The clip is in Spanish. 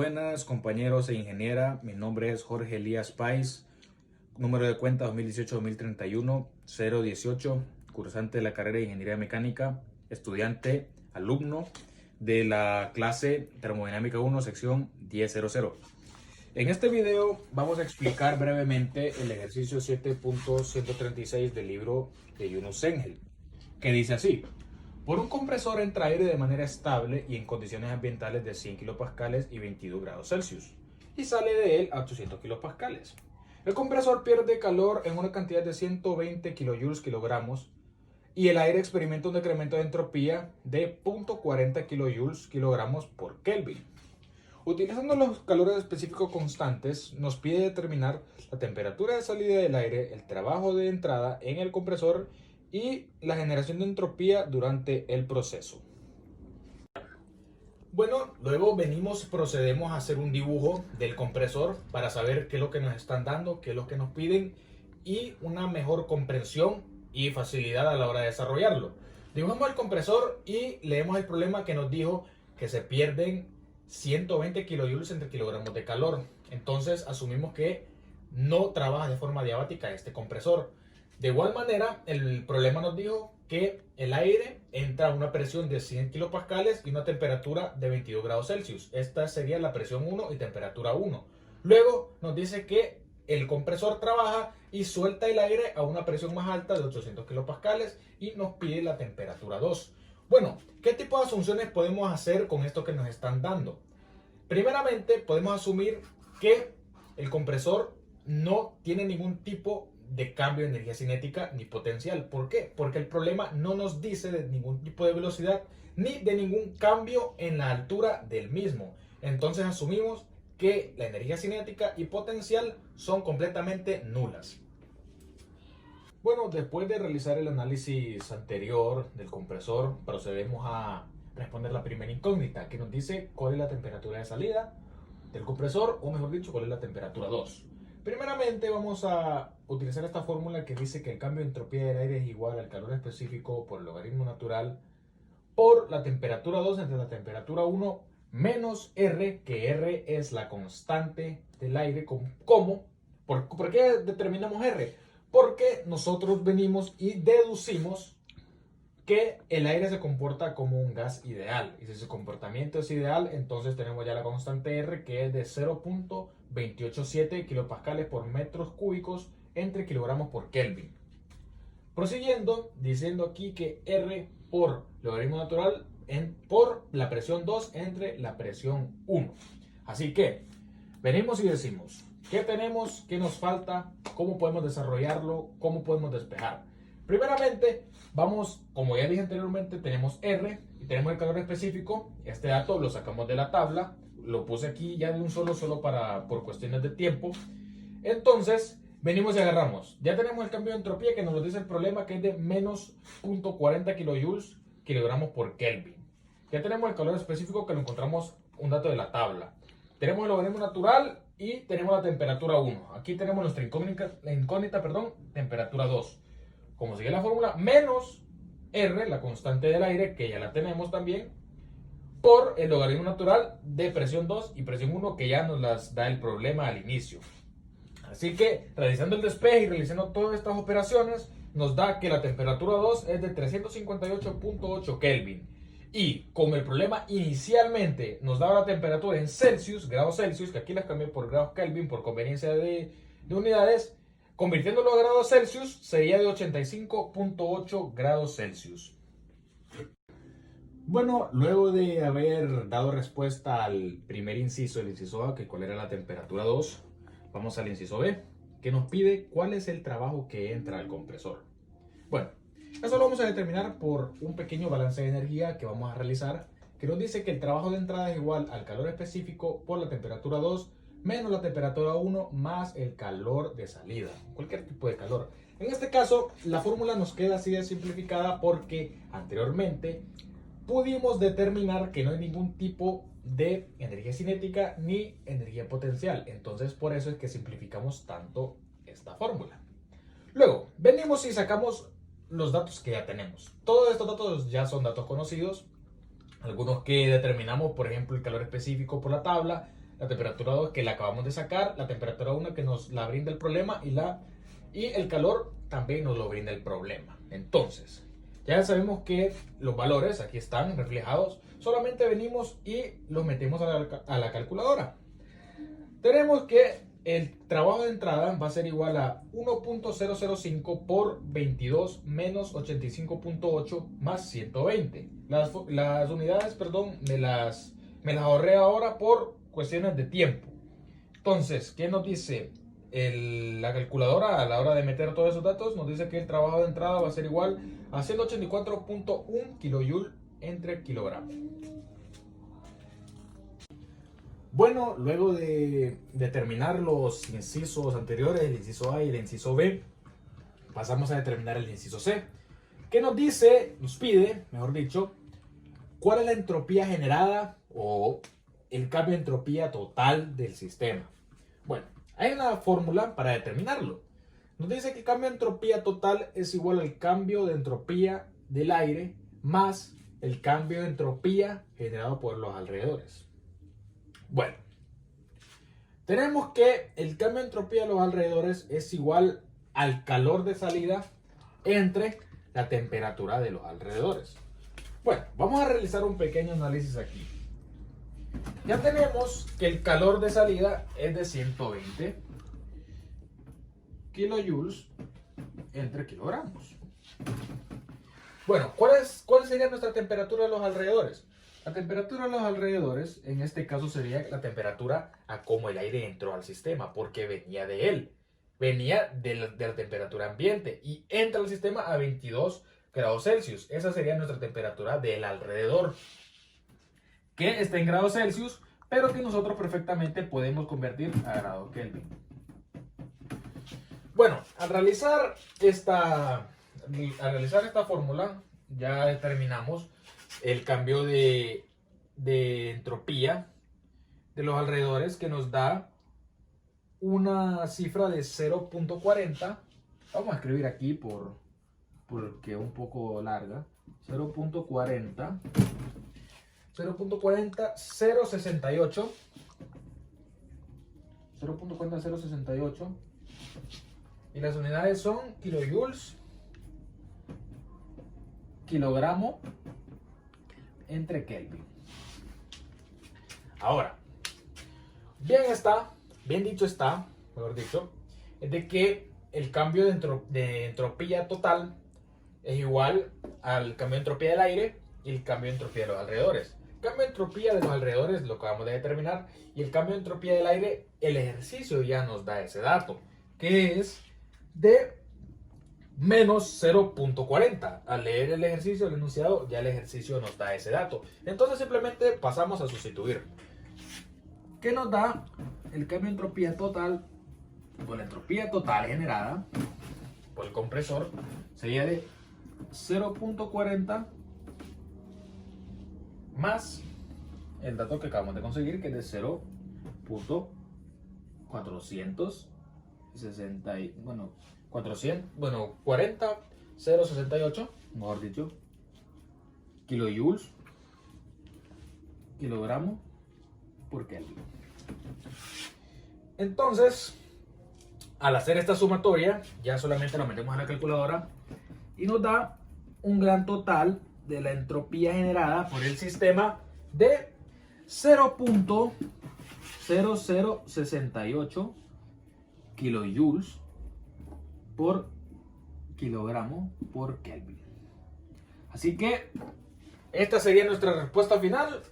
Buenas compañeros e ingeniera, mi nombre es Jorge Elías Páez, número de cuenta 2018-2031, 018, cursante de la carrera de Ingeniería Mecánica, estudiante, alumno de la clase Termodinámica 1, sección 1000. En este video vamos a explicar brevemente el ejercicio 7.136 del libro de Yunus Engel, que dice así: por un compresor entra aire de manera estable y en condiciones ambientales de 100 kilopascales y 22 grados Celsius, y sale de él a 800 kilopascales. El compresor pierde calor en una cantidad de 120 kilojoules kilogramos y el aire experimenta un decremento de entropía de 0.40 kilojoules kilogramos por Kelvin. Utilizando los calores específicos constantes, nos pide determinar la temperatura de salida del aire, el trabajo de entrada en el compresor y la generación de entropía durante el proceso. Bueno, luego procedemos a hacer un dibujo del compresor para saber qué es lo que nos están dando, qué es lo que nos piden y una mejor comprensión y facilidad a la hora de desarrollarlo. Dibujamos el compresor y leemos el problema que nos dijo que se pierden 120 kilojoules entre kilogramos de calor. Entonces asumimos que no trabaja de forma diabática este compresor. De igual manera, el problema nos dijo que el aire entra a una presión de 100 kilopascales y una temperatura de 22 grados Celsius. Esta sería la presión 1 y temperatura 1. Luego nos dice que el compresor trabaja y suelta el aire a una presión más alta de 800 kilopascales y nos pide la temperatura 2. Bueno, ¿qué tipo de asunciones podemos hacer con esto que nos están dando? Primeramente, podemos asumir que el compresor no tiene ningún tipo de cambio de energía cinética ni potencial. ¿Por qué? Porque el problema no nos dice de ningún tipo de velocidad ni de ningún cambio en la altura del mismo. Entonces asumimos que la energía cinética y potencial son completamente nulas. Bueno, después de realizar el análisis anterior del compresor, procedemos a responder la primera incógnita, que nos dice cuál es la temperatura de salida del compresor, o mejor dicho, cuál es la temperatura 2. Primeramente vamos a utilizar esta fórmula que dice que el cambio de entropía del aire es igual al calor específico por el logaritmo natural por la temperatura 2 entre la temperatura 1 menos R, que R es la constante del aire. ¿Cómo? ¿Por qué determinamos R? Porque nosotros venimos y deducimos que el aire se comporta como un gas ideal. Y si su comportamiento es ideal, entonces tenemos ya la constante R, que es de 0.287 kilopascales por metros cúbicos entre kilogramos por Kelvin. Prosiguiendo, diciendo aquí que R por logaritmo natural por la presión 2 entre la presión 1. Así que venimos y decimos, ¿qué tenemos? ¿Qué nos falta? ¿Cómo podemos desarrollarlo? ¿Cómo podemos despejar? Primeramente, vamos, como ya dije anteriormente, tenemos R y tenemos el calor específico. Este dato lo sacamos de la tabla, lo puse aquí ya de un solo por cuestiones de tiempo. Entonces, venimos y agarramos. Ya tenemos el cambio de entropía que nos lo dice el problema, que es de menos 0.40 kilojoules kilogramos por Kelvin. Ya tenemos el calor específico, que lo encontramos un dato de la tabla. Tenemos el logaritmo natural y tenemos la temperatura 1. Aquí tenemos nuestra incógnita, temperatura 2. Como sigue la fórmula, menos R, la constante del aire, que ya la tenemos también, por el logaritmo natural de presión 2 y presión 1, que ya nos las da el problema al inicio. Así que, realizando el despeje y realizando todas estas operaciones, nos da que la temperatura 2 es de 358.8 Kelvin. Y como el problema inicialmente nos daba la temperatura en Celsius, grados Celsius, que aquí las cambié por grados Kelvin por conveniencia de unidades, convirtiéndolo a grados Celsius sería de 85.8 grados Celsius. Bueno, luego de haber dado respuesta al primer inciso, el inciso A, que cuál era la temperatura 2, vamos al inciso B, que nos pide cuál es el trabajo que entra al compresor. Bueno, eso lo vamos a determinar por un pequeño balance de energía que vamos a realizar, que nos dice que el trabajo de entrada es igual al calor específico por la temperatura 2 menos la temperatura 1 más el calor de salida, cualquier tipo de calor. En este caso, la fórmula nos queda así de simplificada porque anteriormente pudimos determinar que no hay ningún tipo de energía cinética ni energía potencial. Entonces, por eso es que simplificamos tanto esta fórmula. Luego, venimos y sacamos los datos que ya tenemos. Todos estos datos ya son datos conocidos. Algunos que determinamos, por ejemplo, el calor específico por la tabla, la temperatura 2 que la acabamos de sacar, la temperatura 1 que nos la brinda el problema y el calor también nos lo brinda el problema. Entonces, ya sabemos que los valores aquí están reflejados, solamente venimos y los metemos a la calculadora. Tenemos que el trabajo de entrada va a ser igual a 1.005 por 22 menos 85.8 más 120. Las unidades, perdón, me las ahorré ahora por cuestiones de tiempo. Entonces, ¿qué nos dice la calculadora a la hora de meter todos esos datos? Nos dice que el trabajo de entrada va a ser igual a 184.1 kJ entre kilogramo. Bueno, luego de determinar los incisos anteriores, el inciso A y el inciso B, pasamos a determinar el inciso C. ¿Qué nos dice? Nos pide, mejor dicho, cuál es la entropía generada o el cambio de entropía total del sistema. Bueno, hay una fórmula para determinarlo. Nos dice que el cambio de entropía total es igual al cambio de entropía del aire más el cambio de entropía generado por los alrededores. Bueno, tenemos que el cambio de entropía de los alrededores es igual al calor de salida entre la temperatura de los alrededores. Bueno, vamos a realizar un pequeño análisis aquí. Ya tenemos que el calor de salida es de 120 kilojoules entre kilogramos. Bueno, ¿cuál sería nuestra temperatura de los alrededores? La temperatura de los alrededores, en este caso, sería la temperatura a cómo el aire entró al sistema, porque venía de él. Venía de la temperatura ambiente y entra al sistema a 22 grados Celsius. Esa sería nuestra temperatura del alrededor, que está en grados Celsius, pero que nosotros perfectamente podemos convertir a grados Kelvin. Bueno, al realizar esta fórmula, ya determinamos el cambio de entropía de los alrededores, que nos da una cifra de 0.40. Vamos a escribir aquí porque es un poco larga. 0.40, 0.68, 0.68, y las unidades son kilojoules, kilogramo entre Kelvin. Ahora, bien dicho está, mejor dicho, es de que el cambio de entropía total es igual al cambio de entropía del aire y el cambio de entropía de los alrededores. El cambio de entropía de los alrededores lo acabamos de determinar, y el cambio de entropía del aire, el ejercicio ya nos da ese dato, que es de menos 0.40. Al leer el ejercicio, el enunciado, ya el ejercicio nos da ese dato. Entonces simplemente pasamos a sustituir. ¿Qué nos da el cambio de entropía total? Pues la entropía total generada por el compresor sería de 0.40 más el dato que acabamos de conseguir, que es de 0.068, mejor dicho, kilojoules, kilogramo por Kelvin. Entonces, al hacer esta sumatoria, ya solamente lo metemos a la calculadora y nos da un gran total de la entropía generada por el sistema de 0.0068 kilojoules por kilogramo por Kelvin. Así que esta sería nuestra respuesta final.